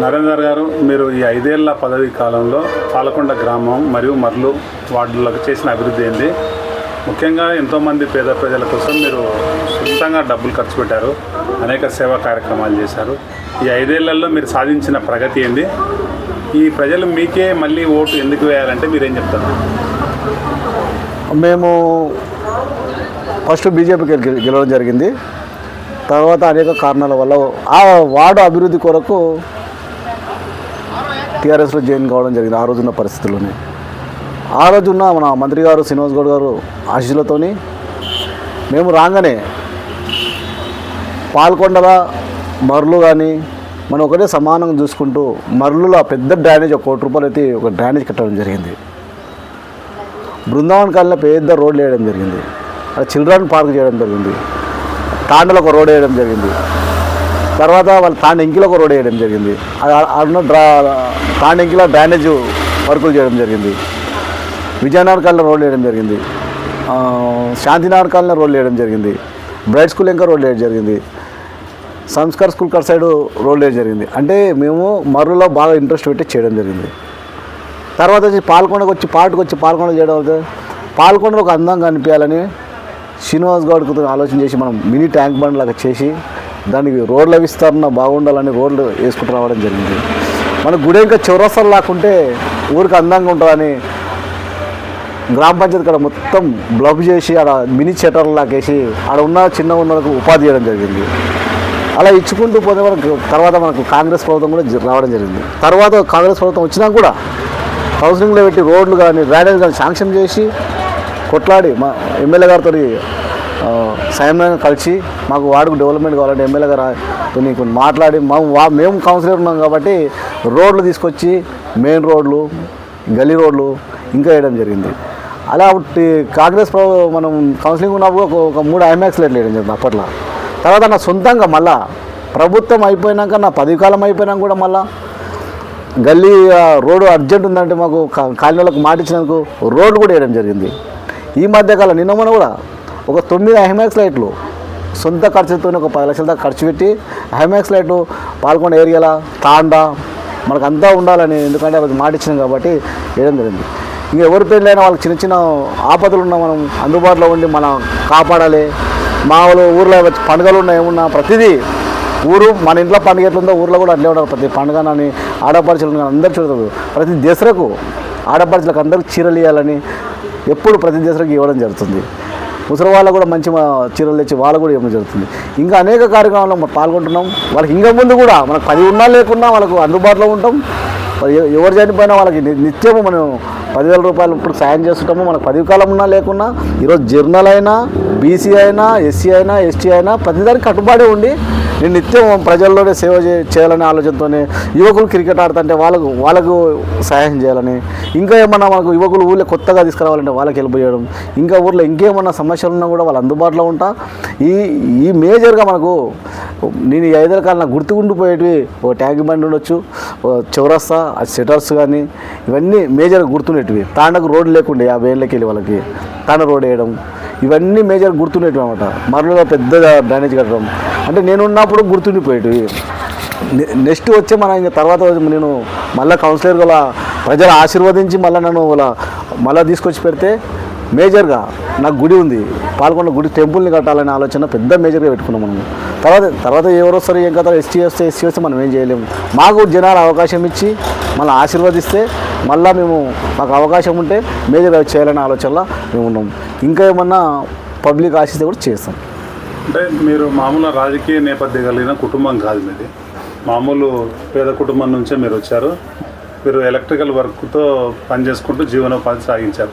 నరేందర్ గారు, మీరు ఈ 5 ఏళ్ల పదవీ కాలంలో పాలకొండ గ్రామం మరియు మర్లు వార్డులకు చేసిన అభివృద్ధి ఏంది? ముఖ్యంగా ఎంతోమంది పేద ప్రజల కోసం మీరు సొంతంగా డబ్బులు ఖర్చు పెట్టారు, అనేక సేవా కార్యక్రమాలు చేశారు. ఈ 5 ఏళ్లలో మీరు సాధించిన ప్రగతి ఏంది? ఈ ప్రజలు మీకే మళ్ళీ ఓటు ఎందుకు వేయాలంటే మీరేం చెప్తారు? మేము ఫస్ట్ బీజేపీకి గెలవడం జరిగింది. తర్వాత అనేక కారణాల వల్ల ఆ వార్డు అభివృద్ధి కొరకు టీఆర్ఎస్లో జాయిన్ కావడం జరిగింది. ఆ రోజున్న పరిస్థితుల్లోనే ఆ రోజున్న మన మంత్రి గారు శ్రీనివాస్ గౌడ్ గారు ఆశీస్సులతోని మేము రాగానే పాల్కొండల మర్లు కానీ మనం ఒకటే సమానంగా చూసుకుంటూ మర్లులో పెద్ద డ్రైనేజ్ 1 కోటి రూపాయలు అయితే ఒక డ్రైనేజ్ కట్టడం జరిగింది. బృందావన్ కాలనీలో పెద్ద రోడ్లు వేయడం జరిగింది. చిల్డ్రన్ పార్క్ చేయడం జరిగింది. తాండలో ఒక రోడ్ వేయడం జరిగింది. తర్వాత వాళ్ళు తాండెంకిలో ఒక రోడ్ వేయడం జరిగింది. అన్న తాండెంకిలో డ్రైనేజ్ వర్కులు చేయడం జరిగింది. విజయనగర్ కాలనీలో రోడ్లు వేయడం జరిగింది. శాంతినగర్ కాలనీలో రోడ్లు వేయడం జరిగింది. బ్రైట్ స్కూల్ ఇంకా రోడ్లు వేయడం జరిగింది. సంస్కార్ స్కూల్ కట్ సైడ్ రోడ్లు వేయడం జరిగింది. అంటే మేము మర్రులో బాగా ఇంట్రెస్ట్ పెట్టి చేయడం జరిగింది. తర్వాత వచ్చి పాల్కొండకు వచ్చి పాల్కొండ చేయడం అవుతుంది. పాల్కొండలో ఒక అందంగా అనిపించాలని శ్రీనివాస్ గౌడ్కి ఆలోచన చేసి మనం మినీ ట్యాంక్ బండ్ లాగా చేసి దానికి రోడ్ల విస్తరణ బాగుండాలని రోడ్లు వేసుకుంటూ రావడం జరిగింది. మన గుడి ఇంకా చౌరస్తాలు లాక్కుంటే ఊరికి అందంగా ఉంటుందని గ్రామ పంచాయతీ కాడ మొత్తం బ్లబ్ చేసి ఆడ మినీ షట్టర్లు లాకేసి ఆడ ఉన్న చిన్న ఉన్నలకు ఉపాధి చేయడం జరిగింది. అలా ఇచ్చుకుంటూ పోతే వరకు తర్వాత మనకు కాంగ్రెస్ ప్రభుత్వం కూడా రావడం జరిగింది. తర్వాత కాంగ్రెస్ ప్రభుత్వం వచ్చినా కూడా కౌన్సిలింగ్లో పెట్టి రోడ్లు కానీ డ్రైనేజ్ కానీ శాంక్షన్ చేసి కొట్లాడి మా ఎమ్మెల్యే గారితో సమయంగా కలిసి మాకు వార్డుకు డెవలప్మెంట్ కావాలంటే ఎమ్మెల్యే గారితో నీకు మాట్లాడి మేము కౌన్సిలర్ ఉన్నాం కాబట్టి రోడ్లు తీసుకొచ్చి మెయిన్ రోడ్లు గల్లీ రోడ్లు ఇంకా వేయడం జరిగింది. అలా కాంగ్రెస్ మనం కౌన్సిలింగ్ ఉన్నప్పుడు ఒక 3 ఐమాక్స్ లైట్లు వేయడం జరిగింది అప్పట్లో. తర్వాత నా సొంతంగా మళ్ళా ప్రభుత్వం అయిపోయినాక నా 10 కాలం అయిపోయినాక కూడా మళ్ళా గల్లీ రోడ్డు అర్జెంట్ ఉందంటే మాకు కాలనీలకు మాట ఇచ్చినందుకు రోడ్డు కూడా వేయడం జరిగింది. ఈ మధ్యకాలం నిన్న మొన్న కూడా ఒక 9 ఐమాక్స్ లైట్లు సొంత ఖర్చుతో ఒక 10 లక్షల దాకా ఖర్చు పెట్టి ఐమాక్స్ లైట్లు పాల్కొండ ఏరియాల తాండా మనకు అంతా ఉండాలని, ఎందుకంటే అది మాట ఇచ్చినాం కాబట్టి వేయడం జరిగింది. ఇంకా ఎవరి పెళ్ళైనా వాళ్ళకి చిన్న చిన్న ఆపదలు ఉన్నా మనం అందుబాటులో ఉండి మనం కాపాడాలి. మా వాళ్ళు ఊర్లో వచ్చి పండుగలు ఉన్నా ఏమున్నా ప్రతిదీ ఊరు మన ఇంట్లో పండుగ ఎట్లుందో ఊర్లో కూడా అట్లే ఉంటారు. ప్రతి పండుగనని ఆడపడుచులు అందరూ చూడతారు. ప్రతి దసరాకు ఆడపడుచులకు అందరికీ చీరలు ఇవ్వాలని ఎప్పుడు ప్రతి దసరాకి ఇవ్వడం జరుగుతుంది. ముసలి వాళ్ళకు కూడా మంచి చీరలు తెచ్చి వాళ్ళు కూడా ఇవ్వడం జరుగుతుంది. ఇంకా అనేక కార్యక్రమాల్లో మనం పాల్గొంటున్నాం. వాళ్ళకి ఇంకా ముందు కూడా మనకు 10 ఉన్నా లేకున్నా వాళ్ళకు అందుబాటులో ఉంటాం. ఎవరు చనిపోయినా వాళ్ళకి నిత్యము మనం 10,000 రూపాయలు ఇప్పుడు సాయం చేస్తుంటాము. మనకు 10 కాలం ఉన్నా లేకున్నా ఈరోజు జర్నల్ అయినా బీసీ అయినా ఎస్సీ అయినా ఎస్టీ అయినా ప్రతిదానికి కట్టుబాటే ఉండి నేను నిత్యం ప్రజల్లోనే సేవ చేయాలనే ఆలోచనతోనే యువకులు క్రికెట్ ఆడుతుంటే వాళ్ళకు సహాయం చేయాలని, ఇంకా ఏమన్నా మనకు యువకులు ఊళ్ళో కొత్తగా తీసుకురావాలంటే వాళ్ళకి హెల్ప్ చేయడం, ఇంకా ఊళ్ళో ఇంకేమన్నా సమస్యలు ఉన్నా కూడా వాళ్ళు అందుబాటులో ఉంటా. ఈ మేజర్గా మనకు నేను ఈ 5 కాలం నాకు గుర్తుకుండిపోయేటివి ఓ ట్యాంక్ బండి ఉండొచ్చు, చౌరస్తా షట్టర్స్ కానీ ఇవన్నీ మేజర్గా గుర్తుండేటివి. తాండకు రోడ్డు లేకుండే 50 ఏళ్ళకి వెళ్ళి వాళ్ళకి తాండ రోడ్ వేయడం ఇవన్నీ మేజర్ గుర్తుండేటివి అనమాట. మరలో పెద్ద డ్రైనేజ్ కట్టడం అంటే నేనున్నప్పుడు గుర్తుండిపోయేటివి. నెక్స్ట్ వచ్చే మన ఇంకా తర్వాత నేను మళ్ళీ కౌన్సిలర్ గల ప్రజలు ఆశీర్వదించి నన్ను మళ్ళీ తీసుకొచ్చి పెడితే మేజర్గా నాకు గుడి ఉంది, పాల్గొండ గుడి టెంపుల్ని కట్టాలనే ఆలోచన పెద్ద మేజర్గా పెట్టుకున్నాం మనం. తర్వాత ఎవరు వస్తారు ఏం కదా ఎస్సీ వస్తే మనం ఏం చేయలేము. మాకు జనాలు అవకాశం ఇచ్చి మళ్ళీ ఆశీర్వదిస్తే మళ్ళీ మాకు అవకాశం ఉంటే మేజర్గా చేయాలనే ఆలోచనలో మేము ఉన్నాం. ఇంకా ఏమన్నా పబ్లిక్ ఆశిస్తే కూడా చేస్తాం. అంటే మీరు మామూలు రాజకీయ నేపథ్యం కలిగిన కుటుంబం కాదు మీది, మామూలు పేద కుటుంబం నుంచే మీరు వచ్చారు. మీరు ఎలక్ట్రికల్ వర్క్తో పనిచేసుకుంటూ జీవనోపాధి సాగించారు.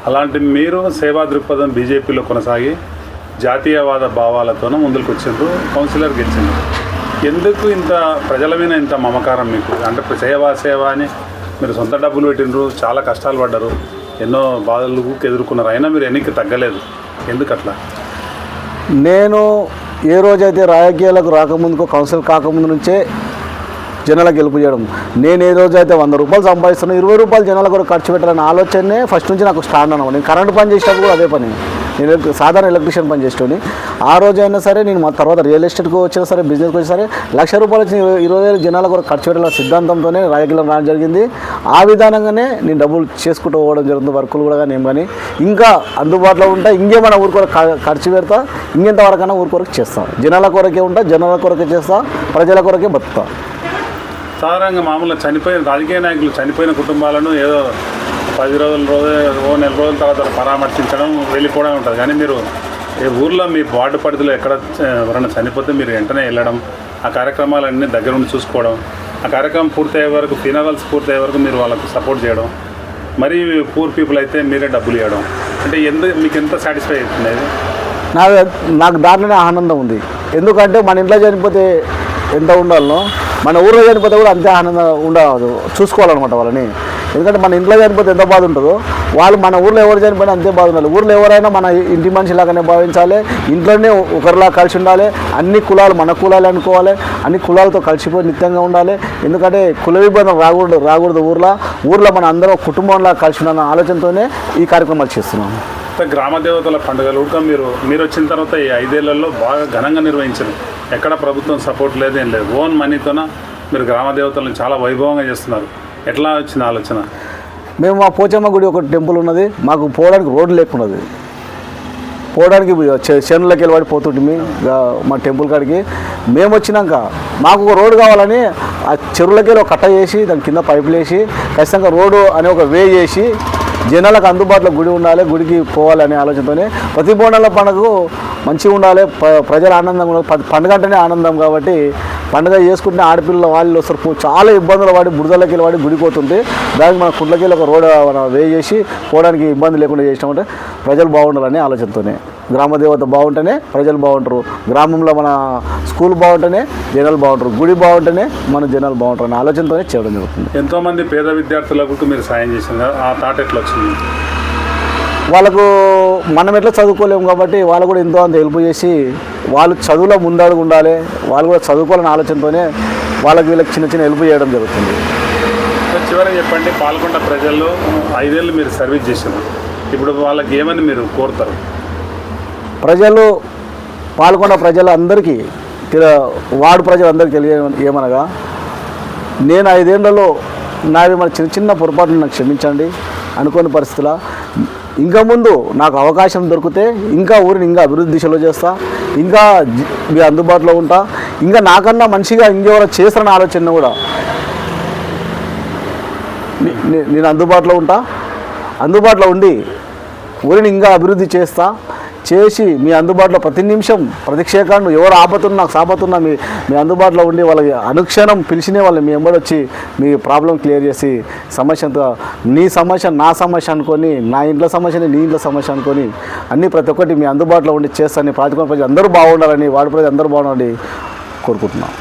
అలాంటి మీరు సేవా దృక్పథం బీజేపీలో కొనసాగి జాతీయవాద భావాలతోనూ ముందుకు వచ్చిండ్రు, కౌన్సిలర్ గెలిచిండ్రు. ఎందుకు ఇంత ప్రజల మీద ఇంత మమకారం మీకు? అంటే సేవ అని మీరు సొంత డబ్బులు పెట్టిండ్రు, చాలా కష్టాలు పడ్డారు, ఎన్నో బాధలకు ఎదుర్కొన్నారు, అయినా మీరు ఎన్నిక తగ్గలేదు. ఎందుకు అట్లా? నేను ఏ రోజైతే రాజకీయాలకు రాకముందుకో కౌన్సిల్ కాకముందు నుంచే జనాలకు గెలుపు చేయడం, నేను ఏ రోజైతే 100 రూపాయలు సంపాదిస్తున్నాను 20 రూపాయలు జనాల కూడా ఖర్చు పెట్టాలనే ఆలోచనే ఫస్ట్ నుంచి నాకు స్టార్ట్ అన్నమాట. నేను కరెంటు పని చేసినప్పుడు కూడా అదే పని. నేను సాధారణ ఎలక్ట్రీషియన్ పని చేసేటోని. ఆ రోజైనా సరే నేను మా తర్వాత రియల్ ఎస్టేట్కి వచ్చినా సరే, బిజినెస్కి వచ్చినా సరే, ₹1,00,000 వచ్చిన 20,000 జనాల కొరకు ఖర్చు పెట్టాల సిద్ధాంతంతోనే రాజకీయాలు రావడం జరిగింది. ఆ విధానంగానే నేను డబ్బులు చేసుకుంటూ పోవడం జరుగుతుంది. వర్కులు కూడా నేను కానీ ఇంకా అందుబాటులో ఉంటా, ఇంకేమైనా ఊరి కొరకు ఖర్చు పెడతా, ఇంకెంతవరకైనా ఊరి కొరకు చేస్తాను. జనాల కొరకే ఉంటా, జనాల కొరకే చేస్తా, ప్రజల కొరకే బతుకుతా. సాధారణంగా మామూలుగా చనిపోయిన రాజకీయ నాయకులు చనిపోయిన కుటుంబాలను ఏదో 10 రోజుల నెల రోజుల తర్వాత పరామర్శించడం, వెళ్ళిపోవడం ఉంటుంది. కానీ మీరు ఈ ఊర్లో మీ వార్డు పరిధిలో ఎక్కడ ఎవరైనా చనిపోతే మీరు వెంటనే వెళ్ళడం, ఆ కార్యక్రమాలన్నీ దగ్గర ఉండి చూసుకోవడం, ఆ కార్యక్రమం పూర్తయ్యే వరకు, ఫినరల్స్ పూర్తయ్యే వరకు మీరు వాళ్ళకు సపోర్ట్ చేయడం, మరి పూర్ పీపుల్ అయితే మీరే డబ్బులు ఇవ్వడం, అంటే మీకు ఎంత సాటిస్ఫై అవుతుంది అది? నాకు దాంట్లోనే ఆనందం ఉంది. ఎందుకంటే మన ఇంట్లో చనిపోతే ఎంత ఉండాలనో మన ఊళ్ళో చనిపోతే కూడా అంతే ఆనందం ఉండదు, చూసుకోవాలన్నమాట వాళ్ళని. ఎందుకంటే మన ఇంట్లో చనిపోతే ఎంత బాధ ఉంటుందో వాళ్ళు మన ఊళ్ళో ఎవరు చనిపోయినా అంతే బాధ ఉండాలి. ఊళ్ళో ఎవరైనా మన ఇంటి మనిషిలాగానే భావించాలి, ఇంట్లోనే ఒకరిలా కలిసి ఉండాలి, అన్ని కులాలు మన కులాలు అనుకోవాలి, అన్ని కులాలతో కలిసిపోయి నిత్యంగా ఉండాలి. ఎందుకంటే కుల విభజన రాకూడదు ఊర్లో మన అందరం కుటుంబంలా కలిసి ఉన్న ఆలోచనతోనే ఈ కార్యక్రమాలు చేస్తున్నాము. గ్రామ దేవతల పండుగలు కూడా మీరు వచ్చిన తర్వాత ఈ 5 ఏళ్లలో బాగా ఘనంగా నిర్వహించారు. ఎక్కడ ప్రభుత్వం సపోర్ట్ లేదు, ఏం లేదు, ఓన్ మనీతోన మీరు గ్రామ దేవతలను చాలా వైభవంగా చేస్తున్నారు. ఎట్లా వచ్చిన ఆలోచన? మేము మా పోచమ్మ గుడి ఒక టెంపుల్ ఉన్నది, మాకు పోవడానికి రోడ్డు లేకున్నది, పోవడానికి చేనులకి వెళ్ళి పోతుంటే మా టెంపుల్ కాడికి. మేము వచ్చినాక మాకు ఒక రోడ్డు కావాలని ఆ చెరువులకి వెళ్ళి ఒక కట్ట చేసి దాని కింద పైపులు వేసి ఖచ్చితంగా రోడ్డు అనే ఒక వే చేసి జనాలకు అందుబాటులో గుడి ఉండాలి, గుడికి పోవాలనే ఆలోచనతోనే ప్రతి బోనాల పండుగకు మంచిగా ఉండాలి, ప్రజల ఆనందంగా ఉండాలి. పండుగ అంటేనే ఆనందం కాబట్టి పండుగ చేసుకుంటే ఆడపిల్లల వాళ్ళు వస్తారు, చాలా ఇబ్బందులు పడి బురదలకి వెళ్ళి గుడికి పోతుంటే దానికి మన కుట్లకి వెళ్ళి ఒక రోడ్ వే చేసి పోవడానికి ఇబ్బంది లేకుండా చేసినామంటే ప్రజలు బాగుండాలనే ఆలోచనతోనే. గ్రామ దేవత బాగుంటేనే ప్రజలు బాగుంటారు, గ్రామంలో మన స్కూల్ బాగుంటేనే జనాలు బాగుంటారు, గుడి బాగుంటేనే మన జనాలు బాగుంటారు అనే ఆలోచనతోనే చేయడం జరుగుతుంది. ఎంతోమంది పేద విద్యార్థులకు మీరు సాయం చేసింది, ఆ థాట్ ఎట్లా వచ్చింది? వాళ్ళకు మనం ఎట్లా చదువుకోలేము కాబట్టి వాళ్ళు కూడా ఎంతో అంత హెల్ప్ చేసి వాళ్ళు చదువులో ముందడుగు ఉండాలి, వాళ్ళు కూడా చదువుకోవాలని ఆలోచనతోనే వీళ్ళకి చిన్న చిన్న హెల్ప్ చేయడం జరుగుతుంది. చివరికి చెప్పండి, పాల్గొండ ప్రజల్లో 5 ఏళ్ళు మీరు సర్వీస్ చేశారు, ఇప్పుడు వాళ్ళకి ఏమని మీరు కోరుతారు? పాల్గొండ ప్రజలందరికీ వార్డు ప్రజలందరికీ ఏమనగా, నేను 5 ఏళ్లలో నావి మన చిన్న చిన్న పొరపాట్లు నాకు క్షమించండి, అనుకోని పరిస్థితుల ఇంకా ముందు నాకు అవకాశం దొరికితే ఇంకా ఊరిని ఇంకా అభివృద్ధి దిశలో చేస్తా, ఇంకా మీ అందుబాటులో ఉంటా, ఇంకా నాకన్నా మంచిగా ఇంకెవరో చేస్తారన్న ఆలోచన కూడా నేను అందుబాటులో ఉంటా, అందుబాటులో ఉండి ఊరిని ఇంకా అభివృద్ధి చేసి మీ అందుబాటులో ప్రతి నిమిషం ప్రతి క్షేత్రాన్ని ఎవరు ఆపతున్నా నాకు సాపతున్నా మీ అందుబాటులో ఉండి వాళ్ళకి అనుక్షణం పిలిచినే వాళ్ళు మీ వెంబడి వచ్చి మీ ప్రాబ్లం క్లియర్ చేసి సమస్యతో నీ సమస్య నా సమస్య అనుకొని, నా ఇంట్లో సమస్యని నీ ఇంట్లో సమస్య అనుకొని అన్నీ ప్రతి ఒక్కటి మీ అందుబాటులో ఉండి చేస్తాను. ప్రాతిపదికన ప్రజలు అందరూ బాగుండాలని, వాడి ప్రజలు అందరూ బాగుండాలని కోరుకుంటున్నాను.